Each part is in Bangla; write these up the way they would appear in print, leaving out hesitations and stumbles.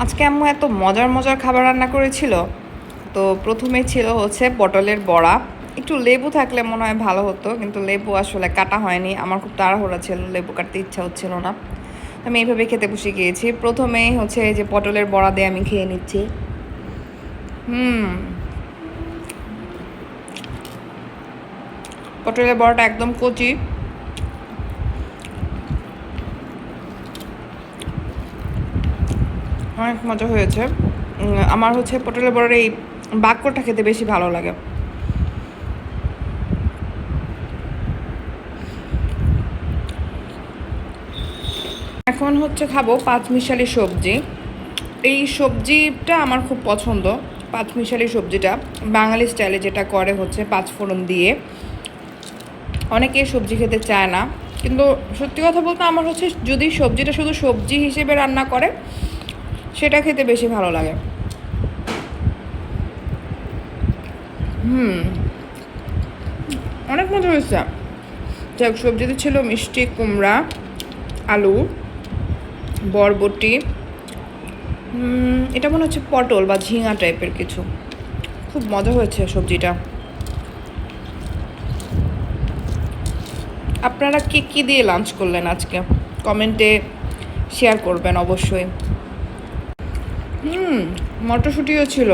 আজকে আম্মু এত মজার মজার খাবার রান্না করেছিল। তো প্রথমে ছিল হচ্ছে পটলের বড়া। একটু লেবু থাকলে মনে হয় ভালো হতো, কিন্তু লেবু আসলে কাটা হয়নি। আমার খুব তাড়াহুড়া ছিল, লেবু কাটতে ইচ্ছা হচ্ছিল না। আমি এইভাবে খেতে বসে গিয়েছি। প্রথমেই হচ্ছে এই যে পটলের বড়া দিয়ে আমি খেয়ে নিচ্ছি। হুম, পটলের বড়াটা একদম কচি, অনেক মজা হয়েছে। আমার হচ্ছে পটলের বড়ার এই বাক্যটা খেতে বেশি ভালো লাগে। এখন হচ্ছে খাবো পাঁচমিশালি সবজি। এই সবজিটা আমার খুব পছন্দ। পাঁচমিশালি সবজিটা বাঙালি স্টাইলে যেটা করে হচ্ছে পাঁচফোড়ন দিয়ে। অনেকে সবজি খেতে চায় না, কিন্তু সত্যি কথা বলতে আমার হচ্ছে যদি সবজিটা শুধু সবজি হিসেবে রান্না করে সেটা খেতে বেশি ভালো লাগে। হুম, অনেক মজা হয়েছে। যাই হোক, সবজিতে ছিল মিষ্টি কুমড়া, আলু, বরবটি, এটা মনে হচ্ছে পটল বা ঝিঙা টাইপের কিছু। খুব মজা হয়েছে সবজিটা। আপনারা কে কী দিয়ে লাঞ্চ করলেন আজকে? কমেন্টে শেয়ার করবেন অবশ্যই। হুম, মটরশুঁটিও ছিল।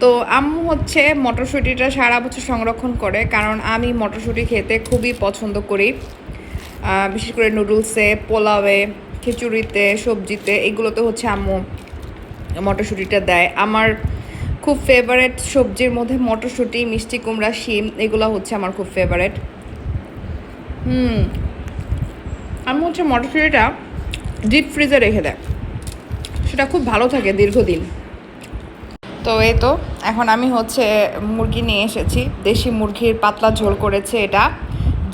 তো আম্মু হচ্ছে মটরশুঁটিটা সারা বছর সংরক্ষণ করে, কারণ আমি মটরশুঁটি খেতে খুবই পছন্দ করি। বিশেষ করে নুডলসে, পোলাওয়ে, খিচুড়িতে, সবজিতে, এগুলোতে হচ্ছে আম্মু মটরশুঁটিটা দেয়। আমার খুব ফেভারেট সবজির মধ্যে মটরশুঁটি, মিষ্টি কুমড়া, শিম, এগুলো হচ্ছে আমার খুব ফেভারেট। হুম, আম্মু হচ্ছে মটরশুঁটিটা ডিপ ফ্রিজে রেখে দেয়, সেটা খুব ভালো থাকে দীর্ঘদিন। তো এই তো, এখন আমি হচ্ছে মুরগি নিয়ে এসেছি। দেশি মুরগির পাতলা ঝোল করেছে এটা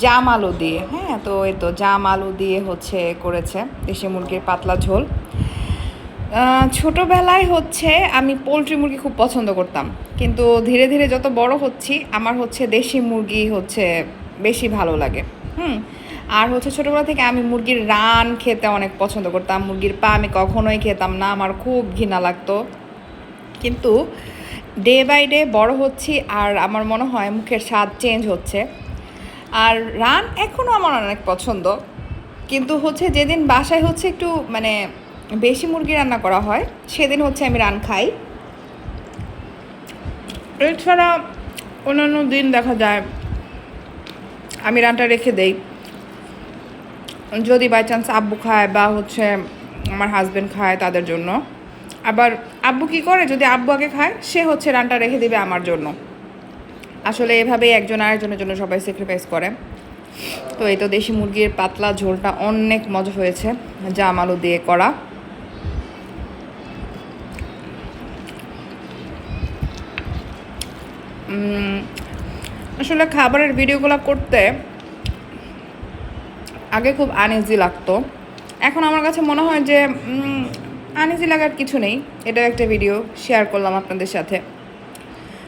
জাম আলু দিয়ে। হ্যাঁ, তো এই তো জাম আলু দিয়ে হচ্ছে করেছে দেশি মুরগির পাতলা ঝোল। ছোটোবেলায় হচ্ছে আমি পোলট্রি মুরগি খুব পছন্দ করতাম, কিন্তু ধীরে ধীরে যত বড় হচ্ছি আমার হচ্ছে দেশি মুরগি হচ্ছে বেশি ভালো লাগে। হুম, আর হচ্ছে ছোটোবেলা থেকে আমি মুরগির রান খেতে অনেক পছন্দ করতাম। মুরগির পা আমি কখনোই খেতাম না, আমার খুব ঘৃণা লাগতো। কিন্তু ডে বাই ডে বড় হচ্ছি আর আমার মনে হয় মুখের স্বাদ চেঞ্জ হচ্ছে। আর রান এখনও আমার অনেক পছন্দ, কিন্তু হচ্ছে যেদিন বাসায় হচ্ছে একটু মানে বেশি মুরগি রান্না করা হয় সেদিন হচ্ছে আমি রান খাই। এছাড়া অন্যান্য দিন দেখা যায় আমি রানটা রেখে দেই, যদি বাই চান্স আব্বু খায় বা হচ্ছে আমার হাজব্যান্ড খায় তাদের জন্য। আবার আব্বু কী করে, যদি আব্বু আগে খায় সে হচ্ছে রানটা রেখে দিবে আমার জন্য। আসলে এভাবেই একজন আরেকজনের জন্য সবাই স্যাক্রিফাইস করে। তো এই তো দেশি মুরগির পাতলা ঝোলটা অনেক মজা হয়েছে, জাম আলু দিয়ে করা। আসলে খাবারের ভিডিওগুলো করতে আগে খুব আনইজি লাগতো, এখন আমার কাছে মনে হয় যে আনইজি লাগার কিছু নেই। এটাও একটা ভিডিও শেয়ার করলাম আপনাদের সাথে।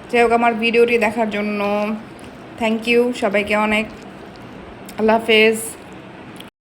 যাই হোক, আমার ভিডিওটি দেখার জন্য থ্যাংক ইউ সবাইকে অনেক। আল্লাহ হাফেজ।